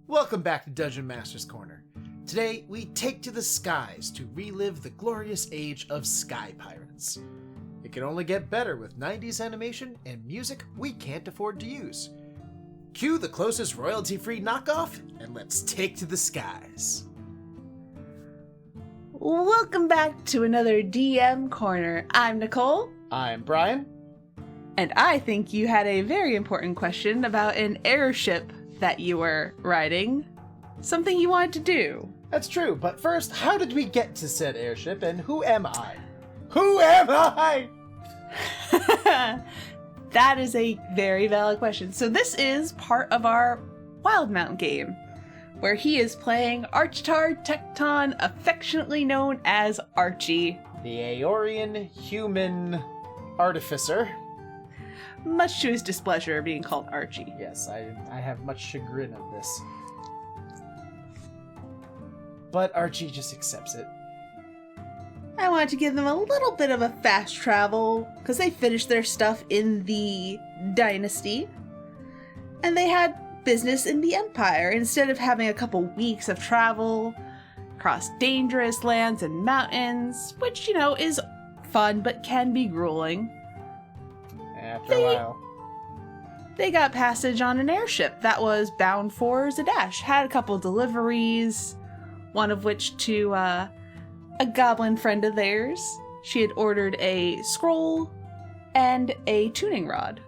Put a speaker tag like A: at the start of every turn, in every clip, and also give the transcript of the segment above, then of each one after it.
A: Welcome back to Dungeon Master's Corner. Today, we take to the skies to relive the glorious age of Sky Pirates. It can only get better with 90s animation and music we can't afford to use. Cue the closest royalty-free knockoff, and let's take to the skies.
B: Welcome back to another DM Corner. I'm Nicole.
A: I'm Brian.
B: And I think you had a very important question about an airship that you were riding. Something you wanted to do.
A: That's true, but first, how did we get to said airship, and who am I? Who am I?
B: That is a very valid question. So this is part of our Wildmount game, where he is playing Archtar Tecton, affectionately known as Archie.
A: The Aeorian human artificer.
B: Much to his displeasure being called Archie.
A: Yes, I have much chagrin of this. But Archie just accepts it.
B: I wanted to give them a little bit of a fast travel, because they finished their stuff in the Dynasty, and they had business in the Empire. Instead of having a couple weeks of travel across dangerous lands and mountains, which, is fun but can be grueling,
A: after a while,
B: they got passage on an airship that was bound for Zadash. Had a couple deliveries, one of which to a goblin friend of theirs. She had ordered a scroll and a tuning rod.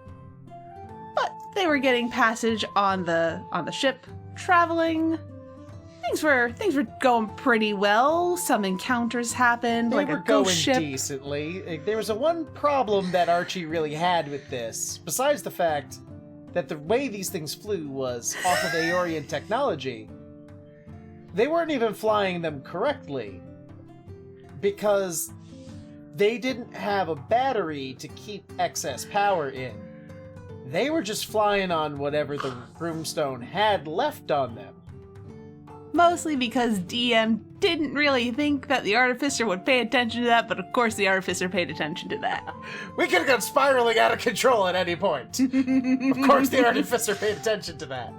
B: But they were getting passage on the ship, traveling. Things were going pretty well. Some encounters happened, like a ghost ship.
A: They were going decently. There was one problem that Archie really had with this, besides the fact that the way these things flew was off of Aeorian technology. They weren't even flying them correctly, because they didn't have a battery to keep excess power in. They were just flying on whatever the Broomstone had left on them.
B: Mostly because DM didn't really think that the Artificer would pay attention to that, but of course the Artificer paid attention to that.
A: We could have gone spiraling out of control at any point. Of course the Artificer paid attention to that.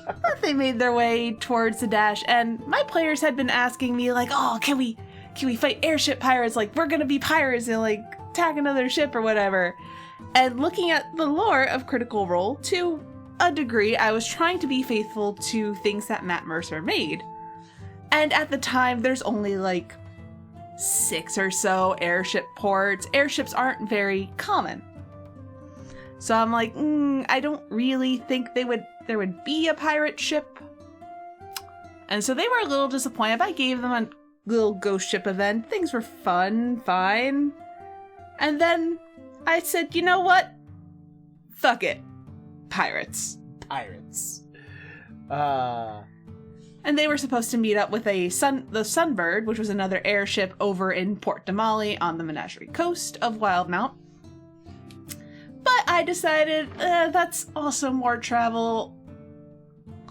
B: But they made their way towards the dash, and my players had been asking me, like, oh, can we fight airship pirates? Like, we're gonna be pirates and, like, attack another ship or whatever. And looking at the lore of Critical Role, to a degree, I was trying to be faithful to things that Matt Mercer made. And at the time, there's only, like, 6 or so airship ports. Airships aren't very common. So I'm like, I don't really think there would be a pirate ship. And so they were a little disappointed. I gave them a little ghost ship event. Things were fun, fine. And then I said, you know what? Fuck it. Pirates. And they were supposed to meet up with the Sunbird, which was another airship over in Port Damali on the Menagerie Coast of Wildmount. But I decided, that's also more travel.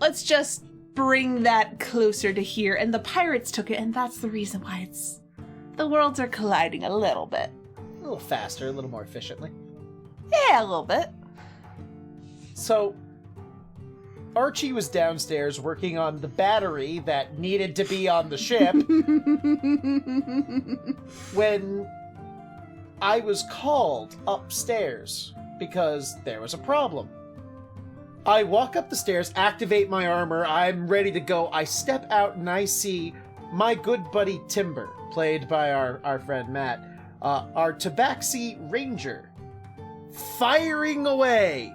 B: Let's just bring that closer to here. And the pirates took it, and that's the reason why the worlds are colliding a little bit.
A: A little faster, a little more efficiently.
B: Yeah, a little bit.
A: So, Archie was downstairs working on the battery that needed to be on the ship when I was called upstairs because there was a problem. I walk up the stairs, activate my armor, I'm ready to go. I step out and I see my good buddy Timber, played by our friend Matt, our Tabaxi Ranger, firing away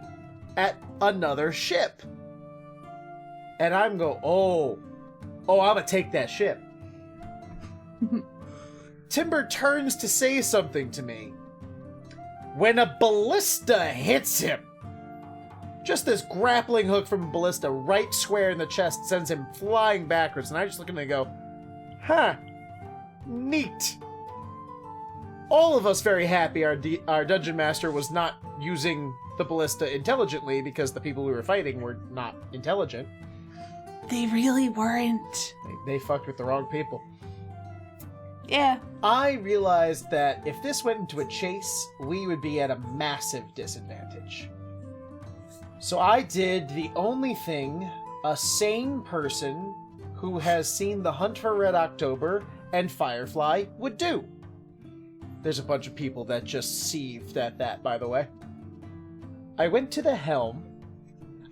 A: at another ship. And I'm going, oh, I'm gonna take that ship. Timber turns to say something to me when a ballista hits him. Just this grappling hook from a ballista right square in the chest sends him flying backwards, and I just look at him and go, huh, neat. All of us very happy our Dungeon Master was not using the ballista intelligently, because the people we were fighting were not intelligent.
B: They really weren't.
A: They fucked with the wrong people.
B: Yeah.
A: I realized that if this went into a chase, we would be at a massive disadvantage. So I did the only thing a sane person who has seen The Hunt for Red October and Firefly would do. There's a bunch of people that just seethed at that, by the way. I went to the helm.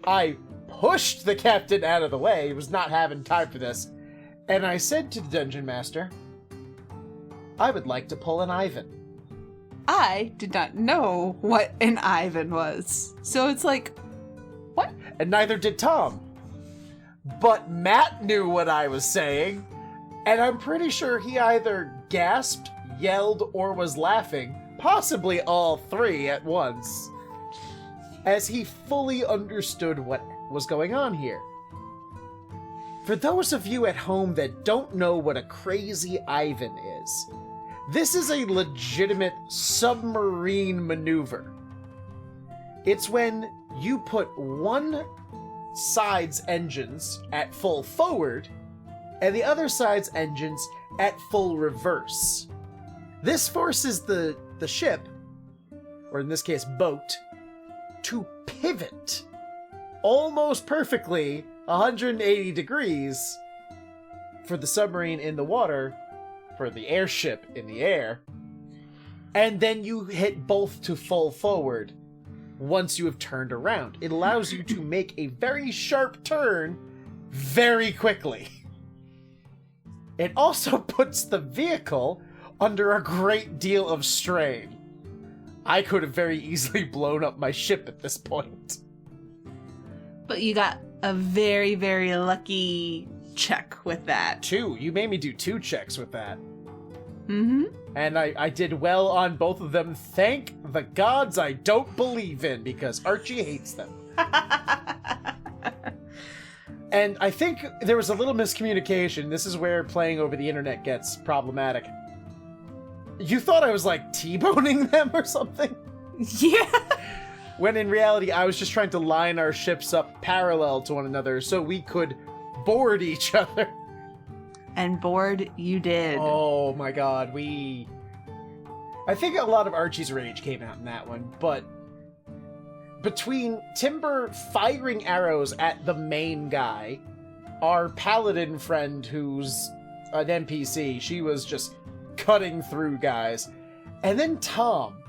A: I pushed the captain out of the way. He was not having time for this. And I said to the dungeon master, I would like to pull an Ivan.
B: I did not know what an Ivan was. So it's like, what?
A: And neither did Tom. But Matt knew what I was saying, and I'm pretty sure he either gasped, yelled, or was laughing, possibly all three at once, as he fully understood what was going on here. For those of you at home that don't know what a crazy Ivan is, this is a legitimate submarine maneuver. It's when you put one side's engines at full forward and the other side's engines at full reverse. This forces the ship, or in this case boat, to pivot almost perfectly 180 degrees for the submarine in the water, for the airship in the air, and then you hit both to full forward once you have turned around. It allows you to make a very sharp turn very quickly. It also puts the vehicle under a great deal of strain. I could have very easily blown up my ship at this point.
B: But you got a very, very lucky check with that.
A: 2. You made me do 2 checks with that.
B: Mm-hmm.
A: And I did well on both of them. Thank the gods I don't believe in, because Archie hates them. And I think there was a little miscommunication. This is where playing over the internet gets problematic. You thought I was like T-boning them or something?
B: Yeah.
A: When in reality, I was just trying to line our ships up parallel to one another so we could board each other.
B: And board you did.
A: Oh my god, I think a lot of Archie's rage came out in that one, but between Timber firing arrows at the main guy, our paladin friend who's an NPC, she was just cutting through guys, and then Tom,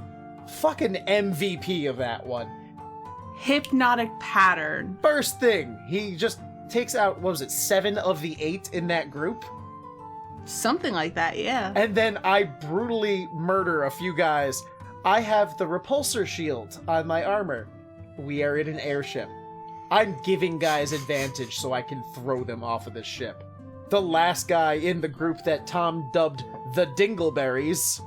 A: fucking MVP of that one.
B: Hypnotic pattern.
A: First thing, he just takes out, what was it, 7 of the 8 in that group?
B: Something like that, yeah.
A: And then I brutally murder a few guys. I have the repulsor shield on my armor. We are in an airship. I'm giving guys advantage so I can throw them off of the ship. The last guy in the group that Tom dubbed the Dingleberries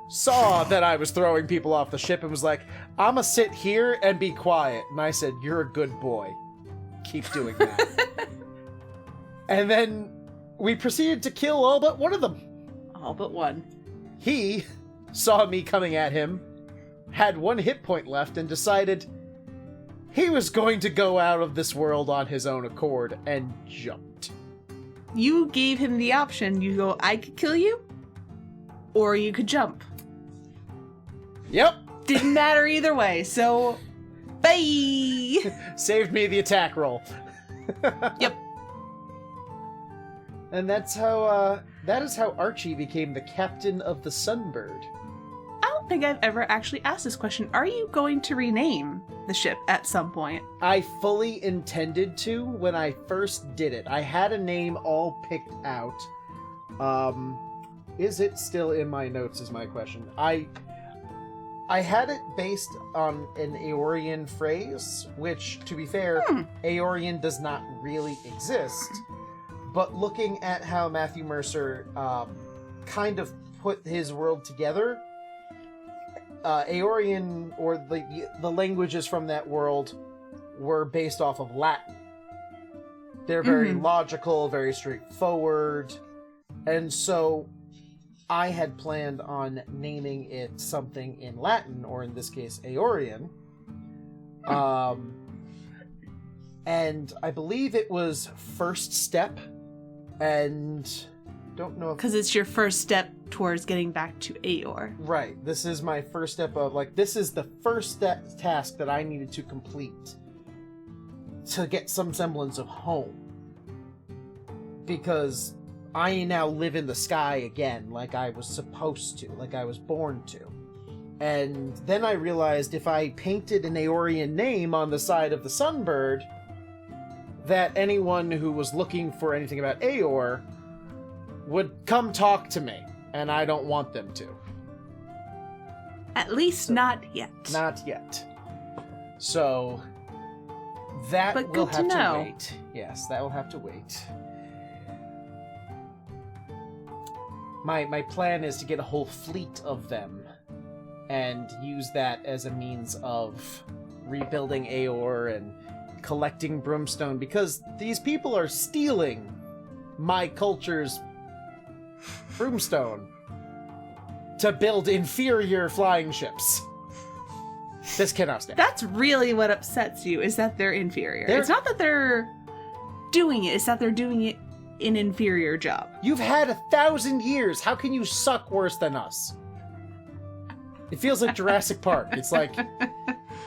A: saw that I was throwing people off the ship and was like, I'ma sit here and be quiet. And I said, you're a good boy. Keep doing that. And then we proceeded to kill all but one of them.
B: All but one.
A: He saw me coming at him, had 1 hit point left, and decided he was going to go out of this world on his own accord, and jumped.
B: You gave him the option. You go, I could kill you, or you could jump.
A: Yep.
B: Didn't matter either way, so bye!
A: Saved me the attack roll.
B: Yep.
A: And that's how, that is how Archie became the captain of the Sunbird.
B: I don't think I've ever actually asked this question. Are you going to rename the ship at some point?
A: I fully intended to when I first did it. I had a name all picked out. Is it still in my notes is my question. I had it based on an Aeorian phrase, which, to be fair, Aeorian does not really exist. But looking at how Matthew Mercer kind of put his world together, Aeorian, or the languages from that world, were based off of Latin. They're very logical, very straightforward, and so I had planned on naming it something in Latin, or in this case, Aeorian. And I believe it was First Step, and don't know if...
B: Because it's your first step towards getting back to Aeor.
A: Right. This is my first step of, like, this is the first task that I needed to complete to get some semblance of home. Because I now live in the sky again, like I was supposed to, like I was born to. And then I realized if I painted an Aeorian name on the side of the Sunbird, that anyone who was looking for anything about Aeor would come talk to me, and I don't want them to.
B: At least not yet.
A: Not yet. So, that
B: But
A: will
B: good to
A: have to
B: know.
A: wait. Yes, that will have to wait. My plan is to get a whole fleet of them and use that as a means of rebuilding Aeor and collecting brimstone, because these people are stealing my culture's brimstone to build inferior flying ships. This cannot stand.
B: That's really what upsets you, is that they're inferior.
A: They're-
B: It's not that they're doing it, it's that they're doing it an inferior job.
A: You've had 1,000 years. How can you suck worse than us? It feels like Jurassic Park. It's like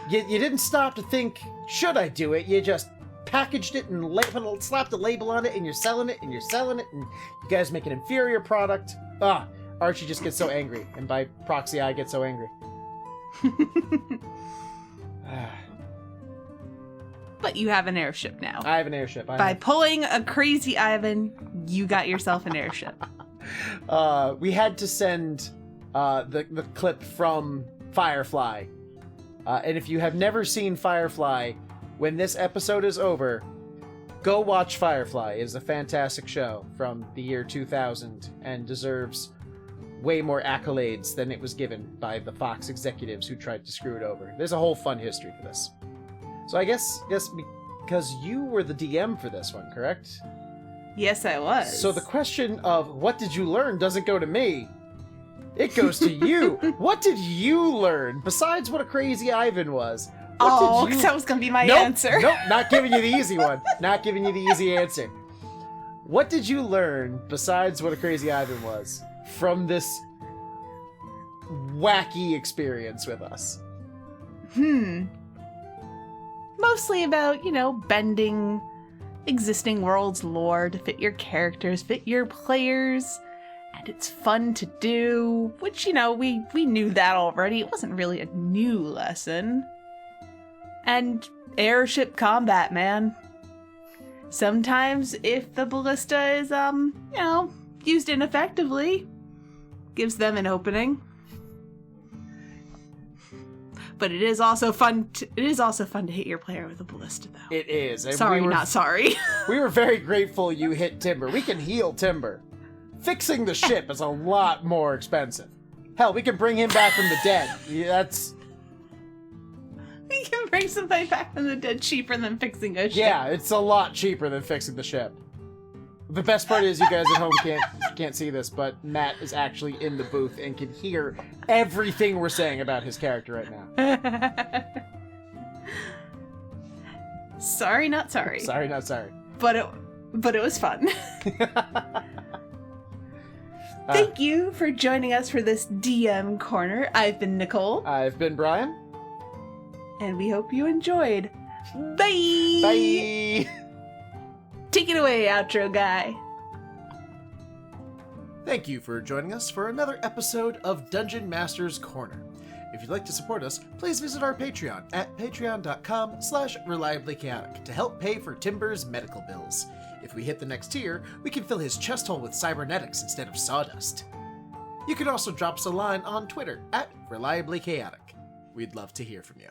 A: you didn't stop to think, should I do it? You just packaged it and slapped a label on it, and you're selling it, and you're selling it, and you guys make an inferior product. Archie just gets so angry, and by proxy, I get so angry.
B: But you have an airship now.
A: I have an airship.
B: By pulling a crazy Ivan, you got yourself an airship.
A: We had to send the clip from Firefly. And if you have never seen Firefly, when this episode is over, go watch Firefly. It is a fantastic show from the year 2000 and deserves way more accolades than it was given by the Fox executives who tried to screw it over. There's a whole fun history for this. So I guess because you were the DM for this one, correct?
B: Yes, I was.
A: So the question of what did you learn doesn't go to me. It goes to you. What did you learn besides what a crazy Ivan was?
B: Oh,
A: What did you...
B: that was going to be my
A: Nope,
B: answer.
A: Nope, not giving you the easy one. Not giving you the easy answer. What did you learn besides what a crazy Ivan was from this wacky experience with us?
B: Mostly about, bending existing world's lore to fit your characters, fit your players, and it's fun to do, which, we knew that already. It wasn't really a new lesson. And airship combat, man. Sometimes if the ballista is, used ineffectively, gives them an opening. But it is also fun. It is also fun to hit your player with a ballista, though.
A: It is. And
B: Sorry, not sorry.
A: We were very grateful you hit Timber. We can heal Timber. Fixing the ship is a lot more expensive. Hell, we can bring him back from the dead. That's...
B: We can bring somebody back from the dead cheaper than fixing a ship.
A: Yeah, it's a lot cheaper than fixing the ship. The best part is you guys at home can't see this, but Matt is actually in the booth and can hear everything we're saying about his character right now.
B: Sorry, not sorry.
A: Sorry, not sorry.
B: But it was fun. Thank you for joining us for this DM corner. I've been Nicole.
A: I've been Brian.
B: And we hope you enjoyed. Bye!
A: Bye!
B: Take it away, outro guy.
A: Thank you for joining us for another episode of Dungeon Master's Corner. If you'd like to support us, please visit our Patreon at patreon.com/reliablychaotic to help pay for Timber's medical bills. If we hit the next tier, we can fill his chest hole with cybernetics instead of sawdust. You can also drop us a line on Twitter at Reliably Chaotic. We'd love to hear from you.